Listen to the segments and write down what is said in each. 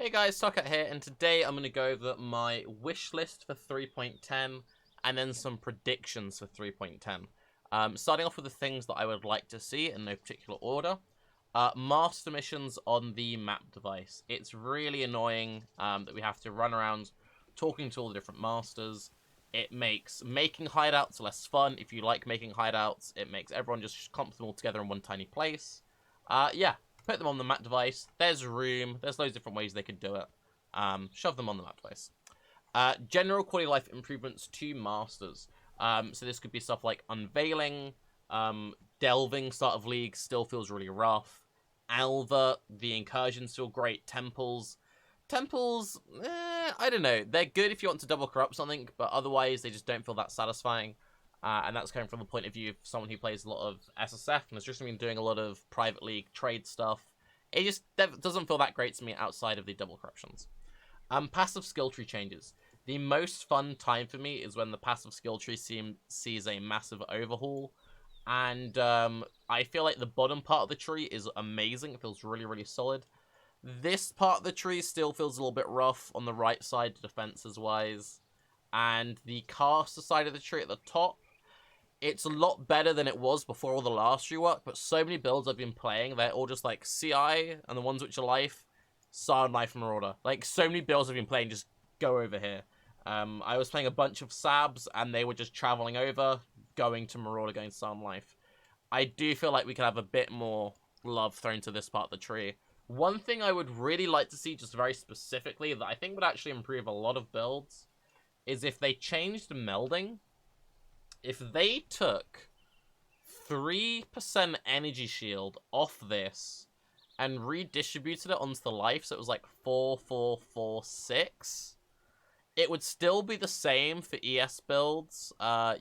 Hey guys, Tarke here, and today I'm going to go over my wish list for 3.10 and then some predictions for 3.10. Starting off with the things that I would like to see in no particular order. Master missions on the map device. It's really annoying that we have to run around talking to all the different masters. It makes making hideouts less fun. If you like making hideouts, it makes everyone just clump them all together in one tiny place. Yeah. Put them on the map device. There's room. There's loads of different ways they could do it. Shove them on the map device. General quality of life improvements to masters. So this could be stuff like unveiling, delving, start of league still feels really rough. Alva, the incursion's still great. Temples, I don't know. They're good if you want to double corrupt something, but otherwise they just don't feel that satisfying. And that's coming from the point of view of someone who plays a lot of SSF and has just been doing a lot of private league trade stuff. It just doesn't feel that great to me outside of the double corruptions. Passive skill tree changes. The most fun time for me is when the passive skill tree sees a massive overhaul. And I feel like the bottom part of the tree is amazing. It feels really, really solid. This part of the tree still feels a little bit rough on the right side defenses-wise. And the caster side of the tree at the top, it's a lot better than it was before all the last rework, but so many builds I've been playing, they're all just like CI, and the ones which are life, Silent Life and Marauder. Like, so many builds I've been playing just go over here. I was playing a bunch of Sabs, and they were just traveling over, going to Marauder, going to Silent Life. I do feel like we could have a bit more love thrown to this part of the tree. One thing I would really like to see, just very specifically, that I think would actually improve a lot of builds, is if they changed melding. If they took 3% energy shield off this and redistributed it onto the life, so it was like 4, 4, 4, 6, it would still be the same for ES builds,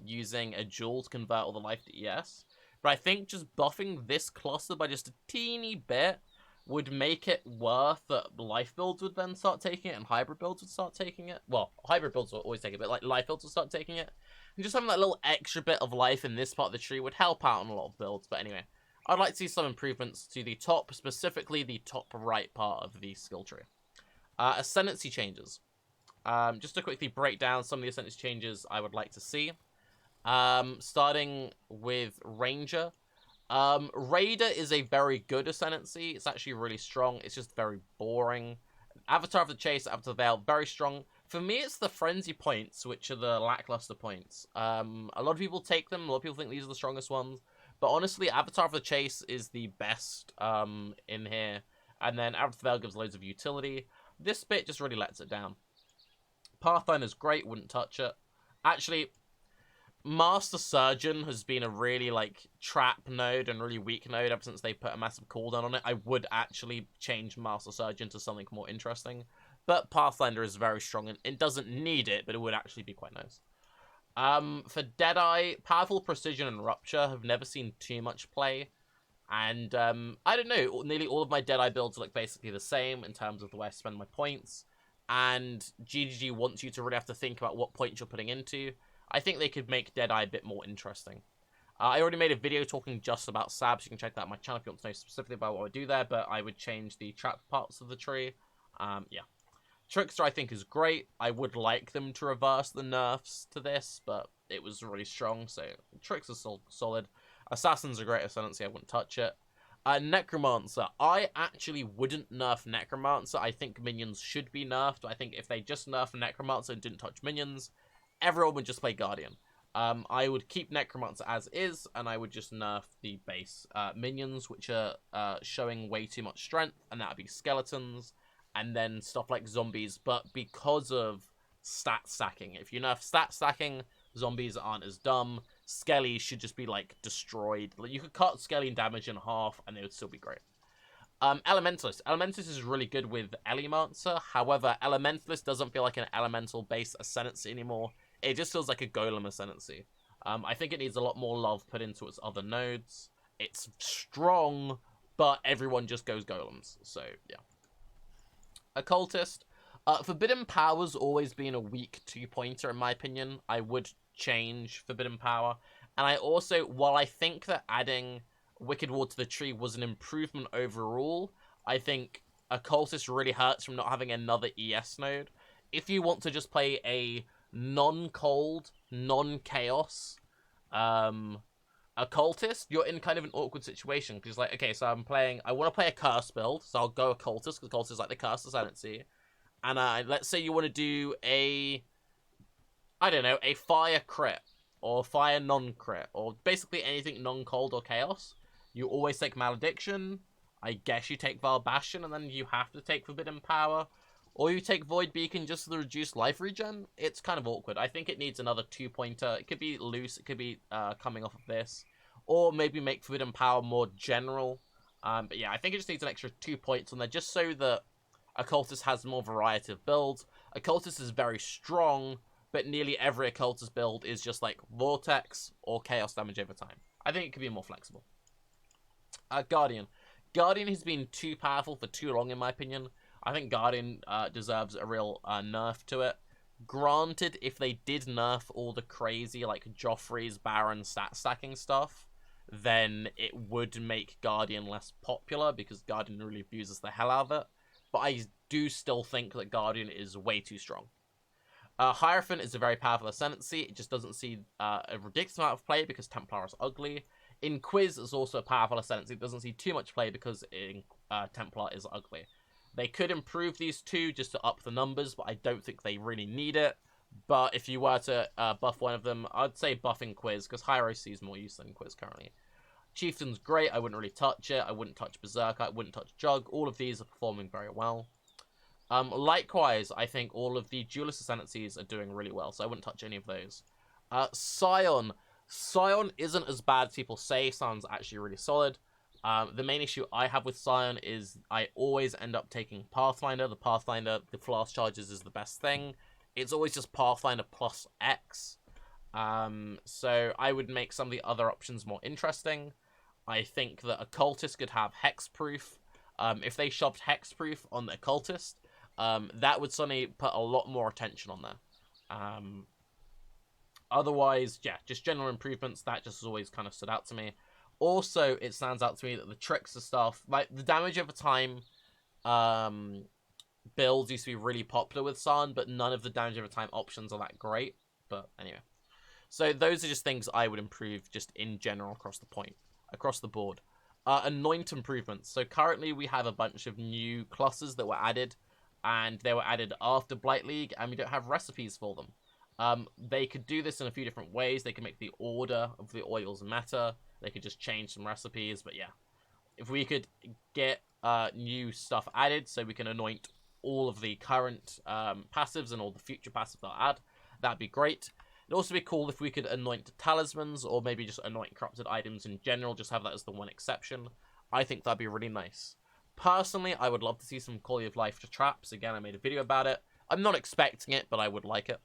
using a jewel to convert all the life to ES. But I think just buffing this cluster by just a teeny bit would make it worth that life builds would then start taking it and hybrid builds would start taking it. Well, hybrid builds will always take it, but like life builds will start taking it. And just having that little extra bit of life in this part of the tree would help out on a lot of builds. But anyway, I'd like to see some improvements to the top, specifically the top right part of the skill tree. Ascendancy changes. Just to quickly break down some of the Ascendancy changes I would like to see. Starting with Ranger. Raider is a very good Ascendancy. It's actually really strong. It's just very boring. Avatar of the Chase, Avatar of the Veil, very strong. For me, it's the Frenzy points, which are the lackluster points. A lot of people take them. A lot of people think these are the strongest ones. But honestly, Avatar of the Chase is the best in here. And then Avatar of the Veil gives loads of utility. This bit just really lets it down. Pathfinder's great. Wouldn't touch it. Actually, Master Surgeon has been a really, like, trap node and really weak node ever since they put a massive cooldown on it. I would actually change Master Surgeon to something more interesting. But Pathfinder is very strong, and it doesn't need it, but it would actually be quite nice. For Deadeye, Powerful Precision and Rupture have never seen too much play. And, I don't know, nearly all of my Deadeye builds look basically the same in terms of the way I spend my points. And GGG wants you to really have to think about what points you're putting into. I think they could make Deadeye a bit more interesting. I already made a video talking just about Sabs. You can check that on my channel if you want to know specifically about what I do there, but I would change the trap parts of the tree. Yeah. Trickster, I think, is great. I would like them to reverse the nerfs to this, but it was really strong, so Trickster's still solid. Assassin's a great Ascendancy. I wouldn't touch it. Necromancer. I actually wouldn't nerf Necromancer. I think minions should be nerfed. I think if they just nerf Necromancer and didn't touch minions, everyone would just play Guardian. I would keep Necromancer as is, and I would just nerf the base minions, which are showing way too much strength, and that would be skeletons, and then stuff like zombies, but because of stat stacking. If you nerf stat stacking, zombies aren't as dumb. Skellies should just be, like, destroyed. Like, you could cut Skelly damage in half, and they would still be great. Elementalist. Elementalist is really good with Elemancer. However, Elementalist doesn't feel like an elemental-based Ascendancy anymore. It just feels like a Golem Ascendancy. I think it needs a lot more love put into its other nodes. It's strong, but everyone just goes Golems. So, yeah. Occultist. Forbidden Power's always been a weak two-pointer, in my opinion. I would change Forbidden Power. And I also, while I think that adding Wicked Ward to the tree was an improvement overall, I think Occultist really hurts from not having another ES node. If you want to just play a non-cold, non-chaos Occultist, you're in kind of an awkward situation. Because, like, okay, so I want to play a Curse build, so I'll go Occultist, because Occultist is like the Curse Ascendancy. And let's say you want to do I don't know, a Fire crit, or Fire non-crit, or basically anything non-cold or chaos. You always take Malediction. I guess you take Val Bastion, and then you have to take Forbidden Power. Or you take Void Beacon just to reduce life regen. It's kind of awkward. I think it needs another 2-pointer. It could be loose. It could be coming off of this. Or maybe make Forbidden Power more general. But yeah, I think it just needs an extra 2 points on there, just so that Occultist has more variety of builds. Occultist is very strong, but nearly every Occultist build is just like Vortex or Chaos damage over time. I think it could be more flexible. Guardian. Guardian has been too powerful for too long, in my opinion. I think Guardian deserves a real nerf to it. Granted, if they did nerf all the crazy, like, Joffrey's Baron stat stacking stuff, then it would make Guardian less popular, because Guardian really abuses the hell out of it. But I do still think that Guardian is way too strong. Hierophant is a very powerful Ascendancy. It just doesn't see a ridiculous amount of play because Templar is ugly. Inquis is also a powerful Ascendancy. It doesn't see too much play because Templar is ugly. They could improve these two just to up the numbers, but I don't think they really need it. But if you were to buff one of them, I'd say buff Inquis, because Hyro sees more use than Inquis currently. Chieftain's great. I wouldn't really touch it. I wouldn't touch Berserker. I wouldn't touch Jug. All of these are performing very well. Likewise, I think all of the Duelist Ascendancies are doing really well, so I wouldn't touch any of those. Scion. Scion isn't as bad as people say. Scion's actually really solid. The main issue I have with Scion is I always end up taking Pathfinder. The Pathfinder, the Flask Charges is the best thing. It's always just Pathfinder plus X. So I would make some of the other options more interesting. I think that Occultist could have Hexproof. If they shoved Hexproof on the Occultist, that would suddenly put a lot more attention on there. Otherwise, yeah, just general improvements, that just has always kind of stood out to me. Also, it stands out to me that the tricks and stuff, like the damage over time builds used to be really popular with San, but none of the damage over time options are that great. But anyway. So those are just things I would improve just in general across the board. Anoint improvements. So currently we have a bunch of new clusters that were added, and they were added after Blight League, and we don't have recipes for them. They could do this in a few different ways. They could make the order of the oils meta. They could just change some recipes, but yeah. If we could get new stuff added so we can anoint all of the current passives and all the future passives they'll add, that'd be great. It'd also be cool if we could anoint talismans, or maybe just anoint corrupted items in general, just have that as the one exception. I think that'd be really nice. Personally, I would love to see some quality of life to traps. Again, I made a video about it. I'm not expecting it, but I would like it.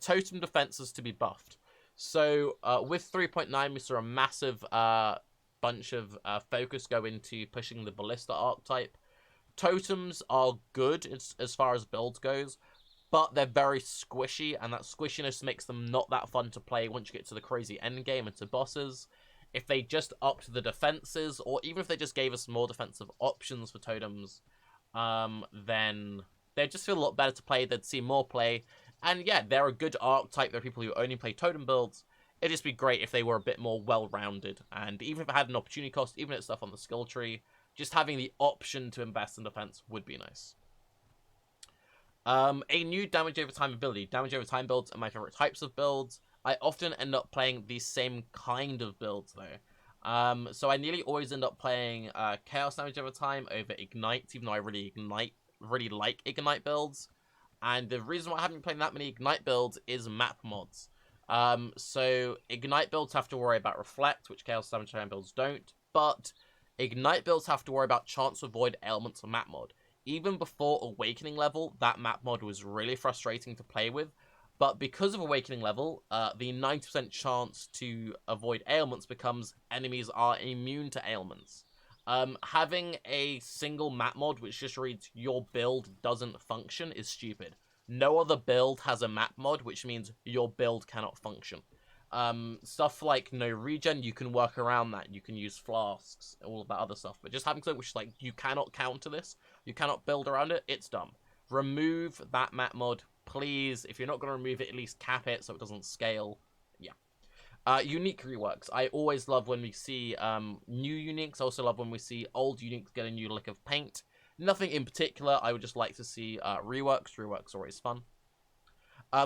Totem defenses to be buffed. So, with 3.9, we saw a massive bunch of focus go into pushing the Ballista archetype. Totems are good as far as builds goes, but they're very squishy, and that squishiness makes them not that fun to play once you get to the crazy endgame and to bosses. If they just upped the defenses, or even if they just gave us more defensive options for totems, then they'd just feel a lot better to play. They'd see more play. And yeah, they're a good archetype. There are people who only play totem builds. It'd just be great if they were a bit more well-rounded. And even if it had an opportunity cost, even if it's stuff on the skill tree, just having the option to invest in defense would be nice. A new damage over time ability. Damage over time builds are my favorite types of builds. I often end up playing the same kind of builds, though. So I nearly always end up playing Chaos damage over time over Ignite, even though I really like Ignite builds. And the reason why I haven't been playing that many Ignite builds is map mods. So Ignite builds have to worry about Reflect, which Chaos damage over time builds don't. But Ignite builds have to worry about chance to avoid ailments of map mod. Even before Awakening level, that map mod was really frustrating to play with. But because of Awakening level, the 90% chance to avoid ailments becomes enemies are immune to ailments. Having a single map mod which just reads your build doesn't function is stupid. No other build has a map mod, which means your build cannot function. Stuff like no regen, you can work around that. You can use flasks, all of that other stuff. But just having something which is like, you cannot counter this, you cannot build around it, it's dumb. Remove that map mod, please. If you're not going to remove it, at least cap it so it doesn't scale. Yeah. Unique reworks. I always love when we see new uniques. I also love when we see old uniques get a new lick of paint. Nothing in particular. I would just like to see reworks. Reworks are always fun.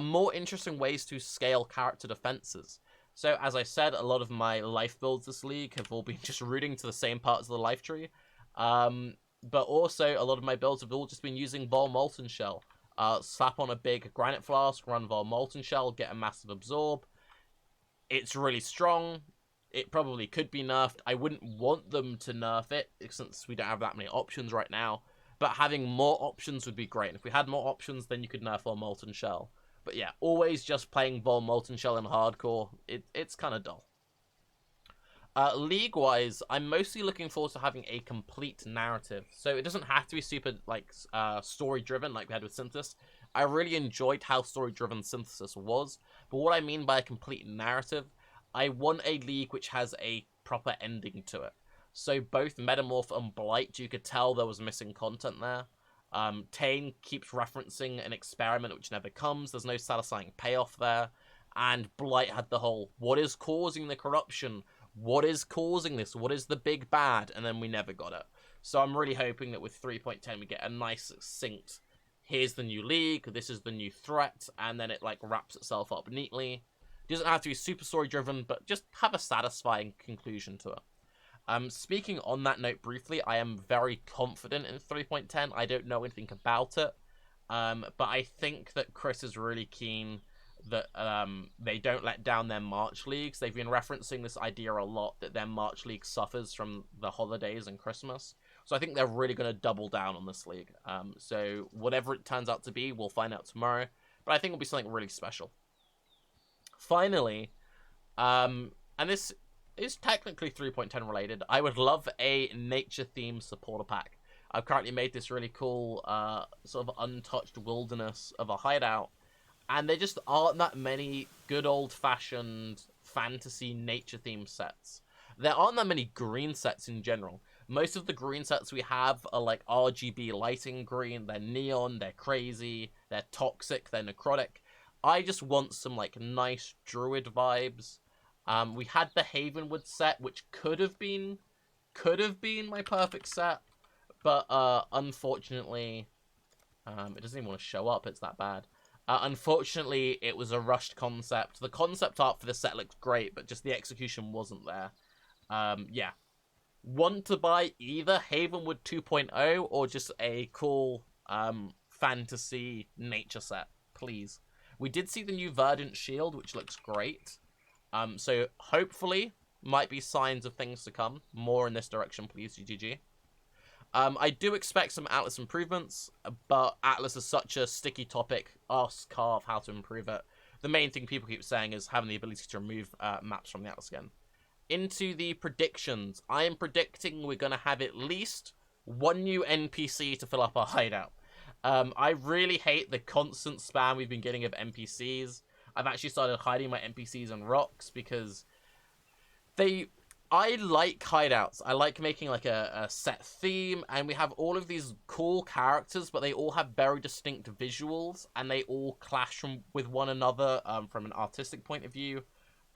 More interesting ways to scale character defenses. So, as I said, a lot of my life builds this league have all been just rooting to the same parts of the life tree. But also, a lot of my builds have all just been using Vol Molten Shell. Slap on a big Granite Flask, run Vol Molten Shell, get a massive absorb. It's really strong. It probably could be nerfed. I wouldn't want them to nerf it, since we don't have that many options right now. But having more options would be great. And if we had more options, then you could nerf Vol Molten Shell. But yeah, always just playing Vol Molten Shell in hardcore, it's kind of dull. League-wise, I'm mostly looking forward to having a complete narrative. So it doesn't have to be super, like, story-driven like we had with Synthesis. I really enjoyed how story-driven Synthesis was. But what I mean by a complete narrative, I want a league which has a proper ending to it. So both Metamorph and Blight, you could tell there was missing content there. Tane keeps referencing an experiment which never comes. There's no satisfying payoff there. And Blight had the whole, what is causing the corruption? What is causing this? What is the big bad? And then we never got it. So I'm really hoping that with 3.10 we get a nice succinct, here's the new league, this is the new threat, and then it like wraps itself up neatly. It doesn't have to be super story driven, but just have a satisfying conclusion to it. Speaking on that note briefly, I am very confident in 3.10. I don't know anything about it, but I think that Chris is really keen that they don't let down their March leagues. They've been referencing this idea a lot, that their March league suffers from the holidays and Christmas. So I think they're really going to double down on this league. So whatever it turns out to be, we'll find out tomorrow. But I think it'll be something really special. Finally, and this is technically 3.10 related, I would love a nature-themed supporter pack. I've currently made this really cool sort of untouched wilderness of a hideout, and there just aren't that many good old-fashioned fantasy nature-themed sets. There aren't that many green sets in general. Most of the green sets we have are like RGB lighting green, they're neon, they're crazy, they're toxic, they're necrotic. I just want some like nice druid vibes. We had the Havenwood set, which could have been my perfect set, but unfortunately, it doesn't even want to show up. It's that bad. Unfortunately, it was a rushed concept. The concept art for the set looks great, but just the execution wasn't there. Yeah. Want to buy either Havenwood 2.0 or just a cool fantasy nature set, please. We did see the new Verdant Shield, which looks great. So hopefully might be signs of things to come. More in this direction, please, GGG. I do expect some Atlas improvements, but Atlas is such a sticky topic. Ask Carve how to improve it. The main thing people keep saying is having the ability to remove maps from the Atlas again. Into the predictions. I am predicting we're going to have at least one new NPC to fill up our hideout. I really hate the constant spam we've been getting of NPCs. I've actually started hiding my NPCs on rocks because I like hideouts. I like making like a set theme, and we have all of these cool characters, but they all have very distinct visuals, and they all clash with one another from an artistic point of view.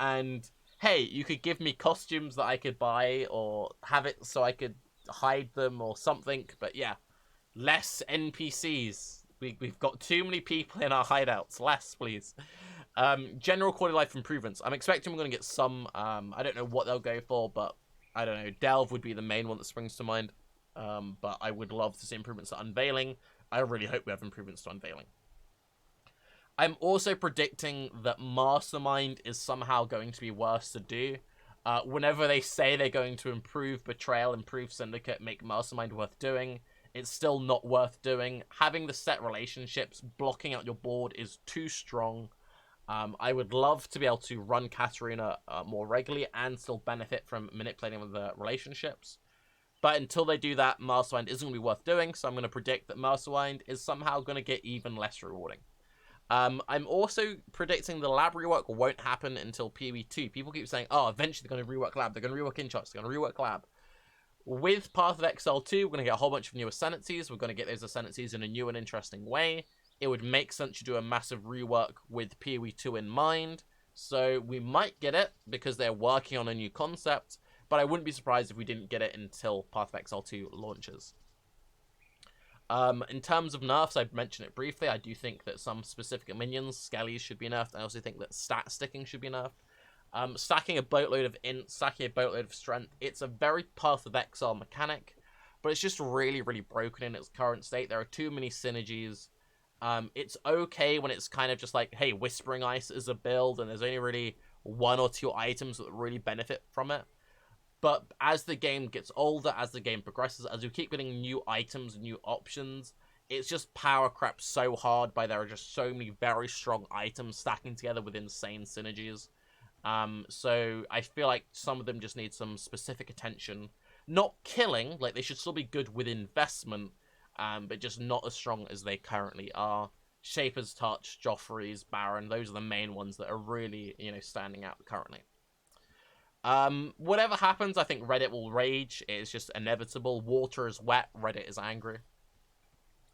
And hey, you could give me costumes that I could buy, or have it so I could hide them or something. But yeah, less NPCs. We've got too many people in our hideouts. Less, please. General quality of life improvements. I'm expecting we're going to get some. I don't know what they'll go for, but I don't know. Delve would be the main one that springs to mind. But I would love to see improvements to Unveiling. I really hope we have improvements to Unveiling. I'm also predicting that Mastermind is somehow going to be worse to do. Whenever they say they're going to improve Betrayal, improve Syndicate, make Mastermind worth doing, it's still not worth doing. Having the set relationships blocking out your board is too strong. I would love to be able to run Katarina more regularly and still benefit from manipulating the relationships. But until they do that, Mastermind isn't going to be worth doing, so I'm going to predict that Mastermind is somehow going to get even less rewarding. I'm also predicting the lab rework won't happen until PoE2. People keep saying, oh, eventually they're going to rework lab, they're going to rework in charts, they're going to rework lab. With Path of Exile 2, we're going to get a whole bunch of new Ascendancies. We're going to get those Ascendancies in a new and interesting way. It would make sense to do a massive rework with PoE 2 in mind. So we might get it because they're working on a new concept, but I wouldn't be surprised if we didn't get it until Path of Exile 2 launches. In terms of nerfs, I mentioned it briefly. I do think that some specific minions, skellies, should be nerfed. I also think that stat sticking should be nerfed. Stacking a boatload of int, stacking a boatload of strength, it's a very Path of Exile mechanic, but it's just really, really broken in its current state. There are too many synergies. It's okay when it's kind of just like, hey, Whispering Ice is a build, and there's only really 1 or 2 items that really benefit from it. But as the game gets older, as the game progresses, as we keep getting new items, new options, it's just power crap so hard by there are just so many very strong items stacking together with insane synergies. So I feel like some of them just need some specific attention. Not killing, like they should still be good with investment, but just not as strong as they currently are. Shaper's Touch, Joffrey's, Baron, those are the main ones that are really, standing out currently. Whatever happens, I think Reddit will rage. It's just inevitable. Water is wet, Reddit is angry.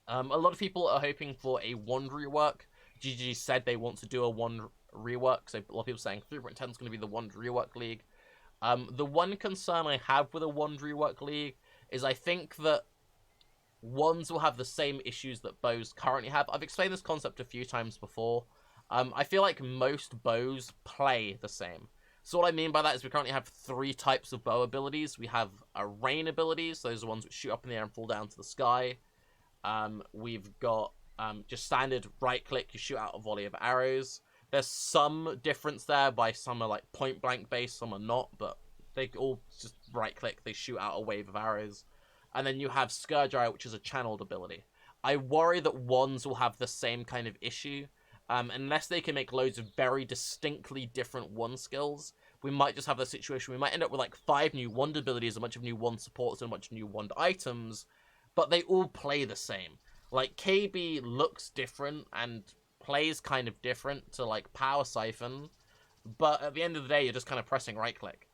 A lot of people are hoping for a wand rework. GG said they want to do a wand rework, so a lot of people saying 3.10 is going to be the wand rework league. The one concern I have with a wand rework league is I think that wands will have the same issues that bows currently have. I've explained this concept a few times before. I feel like most bows play the same. So what I mean by that is we currently have 3 types of bow abilities. We have rain abilities, those are ones which shoot up in the air and fall down to the sky. We've got just standard right click, you shoot out a volley of arrows. There's some difference there, by some are like point blank based, some are not, but they all just right click, they shoot out a wave of arrows. And then you have Scourge Arrow, which is a channeled ability. I worry that wands will have the same kind of issue. Unless they can make loads of very distinctly different wand skills, we might just have the situation, we might end up with like 5 new wand abilities, a bunch of new wand supports, and a bunch of new wand items, but they all play the same. Like, KB looks different and plays kind of different to like Power Siphon, but at the end of the day, you're just kind of pressing right click.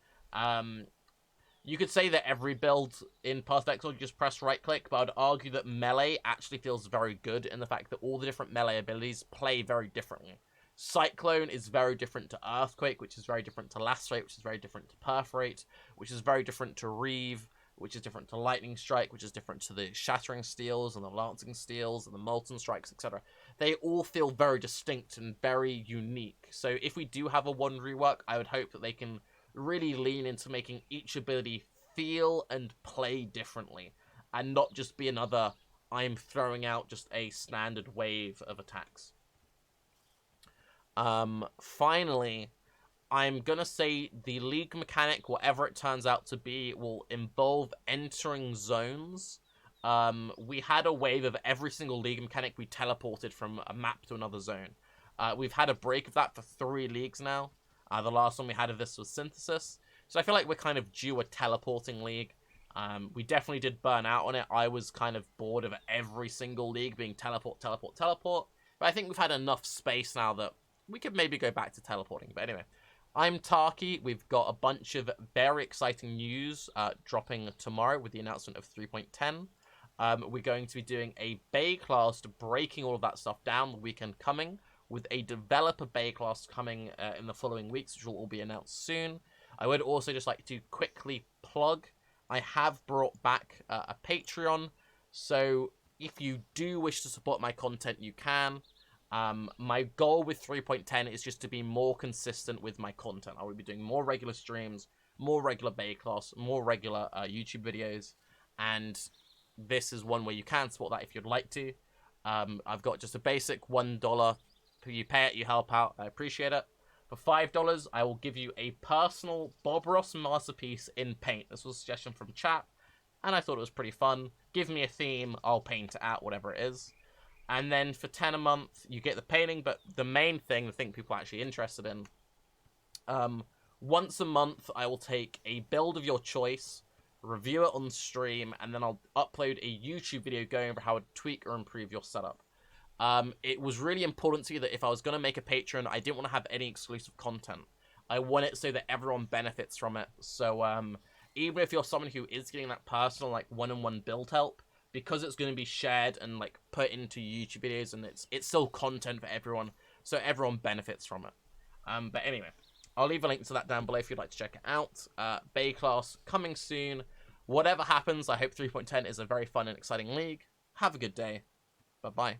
You could say that every build in Path of Exile, you just press right click, but I'd argue that melee actually feels very good in the fact that all the different melee abilities play very differently. Cyclone is very different to Earthquake, which is very different to Lacerate, which is very different to Perforate, which is very different to Reeve, which is different to Lightning Strike, which is different to the Shattering Steels and the Lancing Steels and the Molten Strikes, etc. They all feel very distinct and very unique. So if we do have a wand rework, I would hope that they can really lean into making each ability feel and play differently, and not just be another, I'm throwing out just a standard wave of attacks. Finally, I'm gonna say the league mechanic, whatever it turns out to be, will involve entering zones. We had a wave of every single league mechanic we teleported from a map to another zone. We've had a break of that for 3 leagues now. The last one we had of this was Synthesis. So I feel like we're kind of due a teleporting league. We definitely did burn out on it. I was kind of bored of every single league being teleport, teleport, teleport. But I think we've had enough space now that we could maybe go back to teleporting. But anyway, I'm Tarke. We've got a bunch of very exciting news dropping tomorrow with the announcement of 3.10. We're going to be doing a Bay class to breaking all of that stuff down the weekend coming, with a developer Bay class coming in the following weeks, which will all be announced soon. I would also just like to quickly plug, I have brought back a Patreon, so if you do wish to support my content, you can. My goal with 3.10 is just to be more consistent with my content. I will be doing more regular streams, more regular Bay class, more regular YouTube videos, and this is one where you can support that if you'd like to. I've got just a basic $1. You pay it, you help out. I appreciate it. For $5, I will give you a personal Bob Ross masterpiece in paint. This was a suggestion from chat, and I thought it was pretty fun. Give me a theme, I'll paint it out, whatever it is. And then for 10 a month, you get the painting, but the main thing, the thing people are actually interested in, once a month, I will take a build of your choice, review it on stream, and then I'll upload a YouTube video going over how to tweak or improve your setup. It was really important to me that if I was going to make a Patreon, I didn't want to have any exclusive content. I want it so that everyone benefits from it. So, even if you're someone who is getting that personal, like, one-on-one build help, because it's going to be shared and, like, put into YouTube videos, and it's still content for everyone, so everyone benefits from it. But anyway, I'll leave a link to that down below if you'd like to check it out. Bay class coming soon. Whatever happens, I hope 3.10 is a very fun and exciting league. Have a good day. Bye-bye.